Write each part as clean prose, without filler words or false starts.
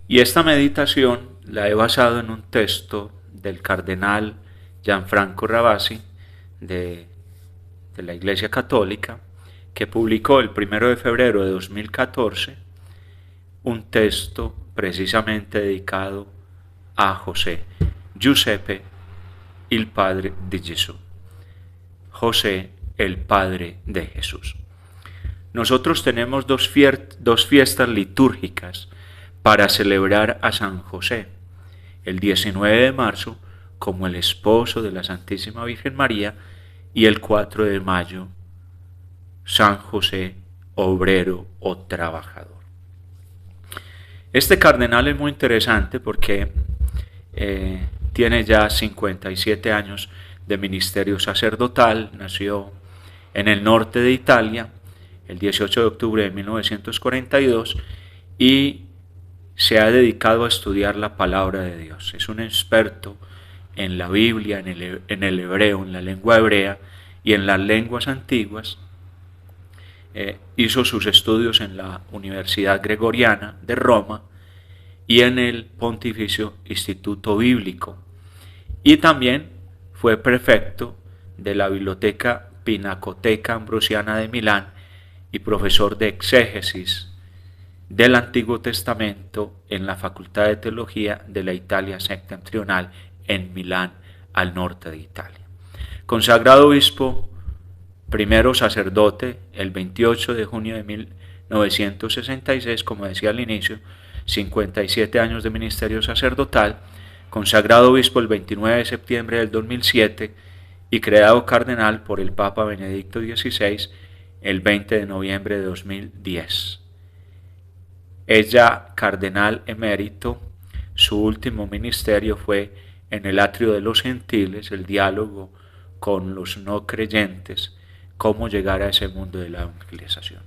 Y esta meditación la he basado en un texto del cardenal Gianfranco Ravasi de, de la Iglesia Católica, que publicó el 1 de febrero de 2014 un texto precisamente dedicado a José, Giuseppe, il padre di Gesù. José, el padre de Jesús. Nosotros tenemos dos fiestas litúrgicas para celebrar a San José. El 19 de marzo como el esposo de la Santísima Virgen María y el 4 de mayo San José, obrero o trabajador. Este cardenal es muy interesante porque tiene ya 57 años de ministerio sacerdotal, nació en el norte de Italia el 18 de octubre de 1942 y se ha dedicado a estudiar la palabra de Dios. Es un experto en la Biblia, en el hebreo, en la lengua hebrea y en las lenguas antiguas. Hizo sus estudios en la Universidad Gregoriana de Roma y en el Pontificio Instituto Bíblico. Y también fue prefecto de la Biblioteca Pinacoteca Ambrosiana de Milán y profesor de exégesis del Antiguo Testamento en la Facultad de Teología de la Italia Septentrional en Milán, al norte de Italia. Consagrado obispo, primero sacerdote, el 28 de junio de 1966, como decía al inicio, 57 años de ministerio sacerdotal, consagrado obispo el 29 de septiembre del 2007 y creado cardenal por el Papa Benedicto XVI el 20 de noviembre de 2010. Es ya cardenal emérito. Su último ministerio fue en el atrio de los gentiles, el diálogo con los no creyentes, cómo llegar a ese mundo de la evangelización.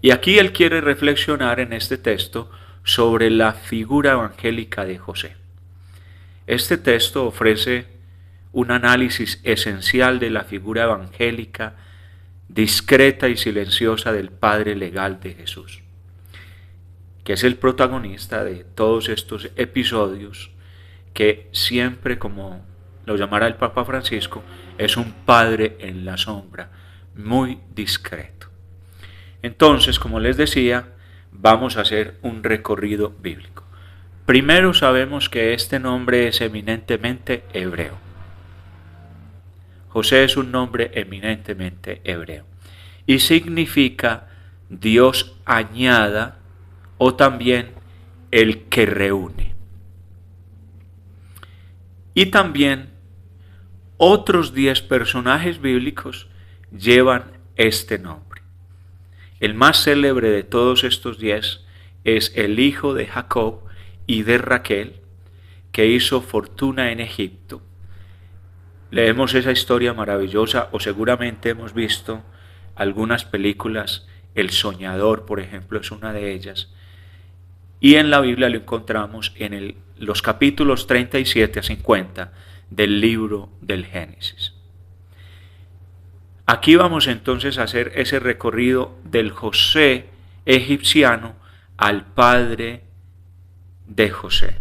Y aquí él quiere reflexionar en este texto sobre la figura evangélica de José. Este texto ofrece un análisis esencial de la figura evangélica, discreta y silenciosa del Padre legal de Jesús, que es el protagonista de todos estos episodios, que siempre, como lo llamará el Papa Francisco, es un padre en la sombra, muy discreto. Entonces, como les decía, vamos a hacer un recorrido bíblico. Primero sabemos que este nombre es eminentemente hebreo. José es un nombre eminentemente hebreo y significa Dios añada o también el que reúne. Y también otros 10 personajes bíblicos llevan este nombre. El más célebre de todos estos 10 es el hijo de Jacob y de Raquel, que hizo fortuna en Egipto. Leemos esa historia maravillosa, o seguramente hemos visto algunas películas. El Soñador, por ejemplo, es una de ellas. Y en la Biblia lo encontramos en los capítulos 37 a 50 del libro del Génesis. Aquí vamos entonces a hacer ese recorrido del José egipciano al padre de José.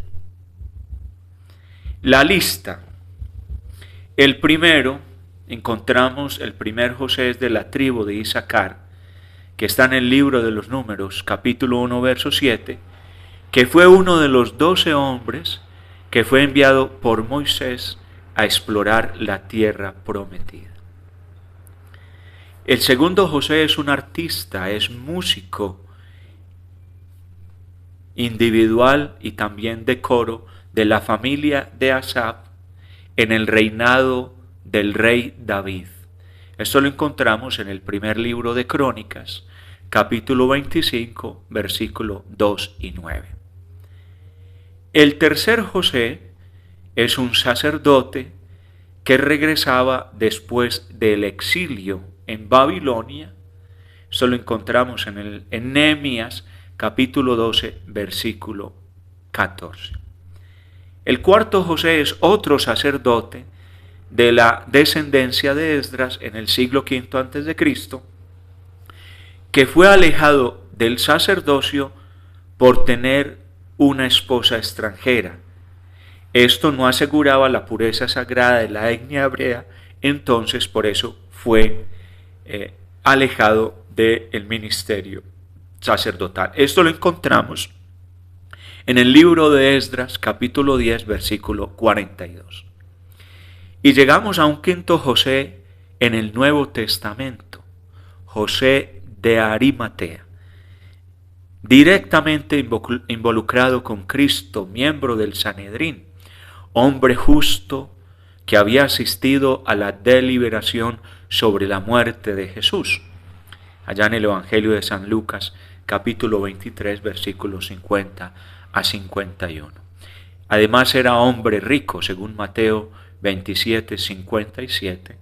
La lista. El primero, encontramos el primer José es de la tribu de Isaacar, que está en el libro de los Números, capítulo 1, verso 7, que fue uno de los 12 hombres que fue enviado por Moisés a explorar la tierra prometida. El segundo José es un artista, es músico individual y también de coro de la familia de Asaf en el reinado del rey David. Esto lo encontramos en el primer libro de Crónicas, capítulo 25, versículo 2 y 9. El tercer José es un sacerdote que regresaba después del exilio en Babilonia. Esto lo encontramos en Nehemías, capítulo 12, versículo 14. El cuarto José es otro sacerdote de la descendencia de Esdras en el siglo V a.C., que fue alejado del sacerdocio por tener una esposa extranjera. Esto no aseguraba la pureza sagrada de la etnia hebrea, entonces por eso fue alejado del ministerio sacerdotal. Esto lo encontramos en el libro de Esdras, capítulo 10, versículo 42. Y llegamos a un quinto José en el Nuevo Testamento, José de Arimatea, directamente involucrado con Cristo, miembro del Sanedrín, hombre justo que había asistido a la deliberación sobre la muerte de Jesús, allá en el Evangelio de San Lucas, capítulo 23, versículos 50 a 51. Además era hombre rico, según Mateo 27, 57,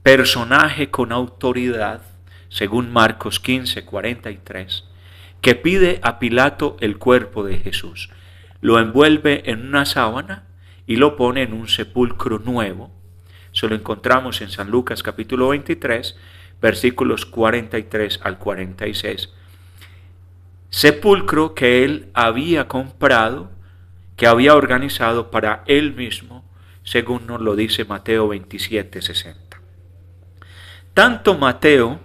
personaje con autoridad, según Marcos 15, 43, que pide a Pilato el cuerpo de Jesús, lo envuelve en una sábana y lo pone en un sepulcro nuevo. Eso lo encontramos en San Lucas capítulo 23, versículos 43 al 46. Sepulcro que él había comprado, que había organizado para él mismo, según nos lo dice Mateo 27, 60. Tanto Mateo,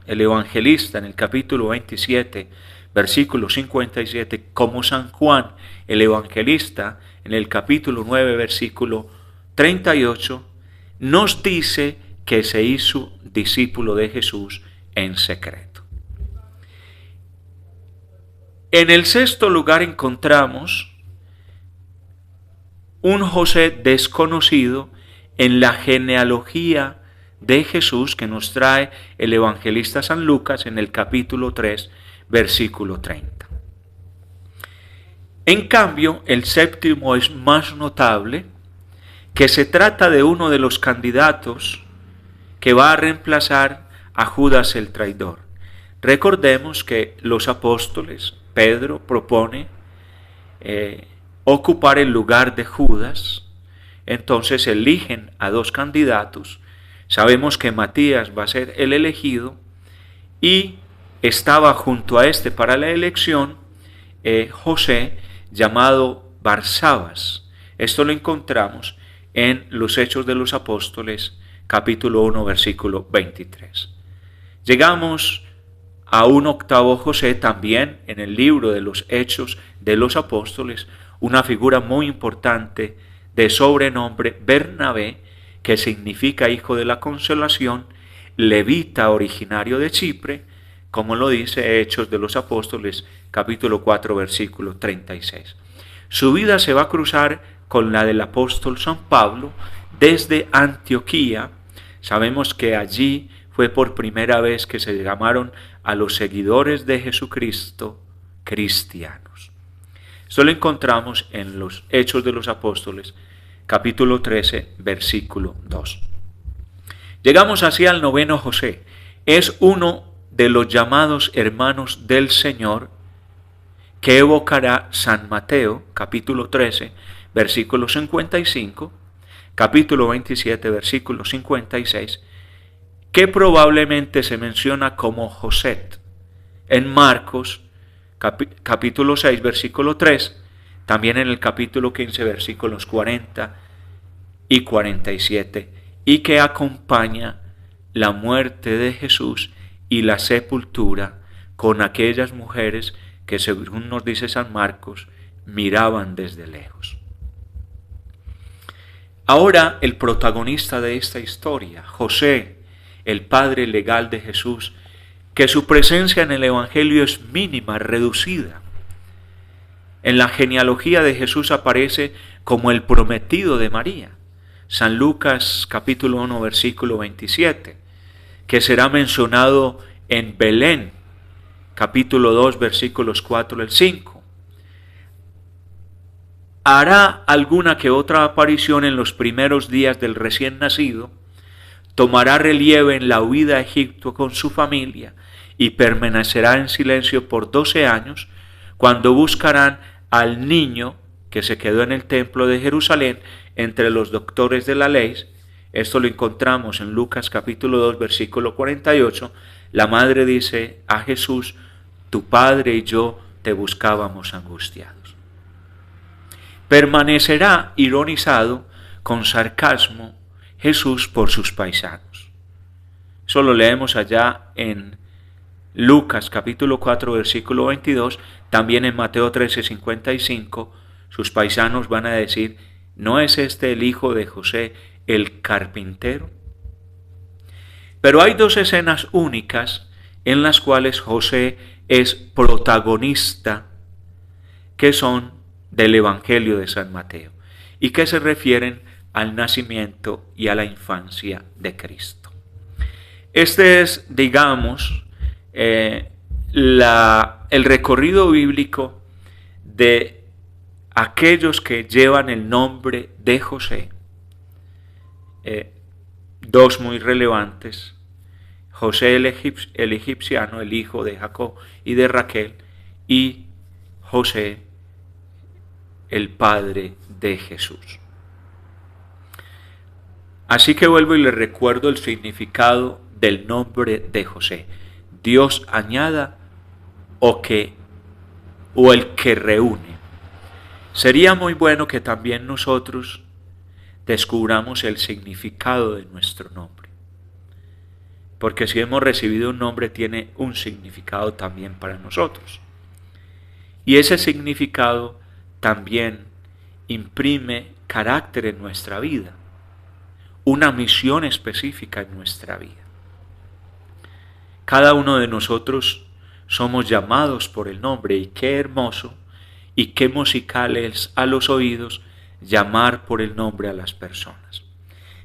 el evangelista, en el capítulo 27, versículo 57, como San Juan, el evangelista, en el capítulo 9, versículo 38, nos dice que se hizo discípulo de Jesús en secreto. En el sexto lugar encontramos un José desconocido en la genealogía de Jesús que nos trae el evangelista San Lucas en el capítulo 3, versículo 30. En cambio, el séptimo es más notable, que se trata de uno de los candidatos que va a reemplazar a Judas el traidor. Recordemos que los apóstoles, Pedro propone ocupar el lugar de Judas, entonces eligen a dos candidatos. Sabemos que Matías va a ser el elegido y estaba junto a este para la elección José, llamado Barsabas. Esto lo encontramos en los Hechos de los Apóstoles, capítulo 1, versículo 23. Llegamos a un octavo José también en el libro de los Hechos de los Apóstoles, una figura muy importante de sobrenombre Bernabé, que significa hijo de la consolación, levita originario de Chipre, como lo dice Hechos de los Apóstoles, capítulo 4, versículo 36. Su vida se va a cruzar con la del apóstol San Pablo desde Antioquía. Sabemos que allí fue por primera vez que se llamaron a los seguidores de Jesucristo cristianos. Esto lo encontramos en los Hechos de los Apóstoles, capítulo 13, versículo 2. Llegamos así al noveno José. Es uno de los llamados hermanos del Señor que evocará San Mateo, capítulo 13, versículo 55, capítulo 27, versículo 56, que probablemente se menciona como Joset. En Marcos, capítulo 6, versículo 3, también en el capítulo 15, versículos 40 y 47, y que acompaña la muerte de Jesús y la sepultura con aquellas mujeres que, según nos dice San Marcos, miraban desde lejos. Ahora el protagonista de esta historia, José, el padre legal de Jesús, que su presencia en el Evangelio es mínima, reducida. En la genealogía de Jesús aparece como el prometido de María. San Lucas capítulo 1 versículo 27, que será mencionado en Belén, capítulo 2 versículos 4 al 5. Hará alguna que otra aparición en los primeros días del recién nacido, tomará relieve en la huida a Egipto con su familia y permanecerá en silencio por 12 años, cuando buscarán al niño que se quedó en el templo de Jerusalén entre los doctores de la ley. Esto lo encontramos en Lucas capítulo 2 versículo 48. La madre dice a Jesús: tu padre y yo te buscábamos angustiados. Permanecerá ironizado con sarcasmo Jesús por sus paisanos. Eso lo leemos allá en Lucas capítulo 4 versículo 22, también en Mateo 13:55, sus paisanos van a decir, ¿no es este el hijo de José el carpintero? Pero hay dos escenas únicas en las cuales José es protagonista, que son del Evangelio de San Mateo y que se refieren al nacimiento y a la infancia de Cristo. Este es, digamos, el recorrido bíblico de aquellos que llevan el nombre de José. Dos muy relevantes: José el egipciano, el hijo de Jacob y de Raquel, y José, el padre de Jesús. Así que vuelvo y les recuerdo el significado del nombre de José. Dios añada o el que reúne. Sería muy bueno que también nosotros descubramos el significado de nuestro nombre. Porque si hemos recibido un nombre, tiene un significado también para nosotros. Y ese significado también imprime carácter en nuestra vida, una misión específica en nuestra vida. Cada uno de nosotros somos llamados por el nombre, y qué hermoso y qué musical es a los oídos llamar por el nombre a las personas.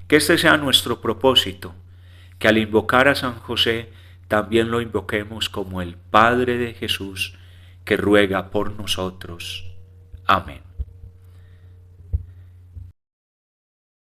Que este sea nuestro propósito, que al invocar a San José también lo invoquemos como el Padre de Jesús, que ruega por nosotros. Amén.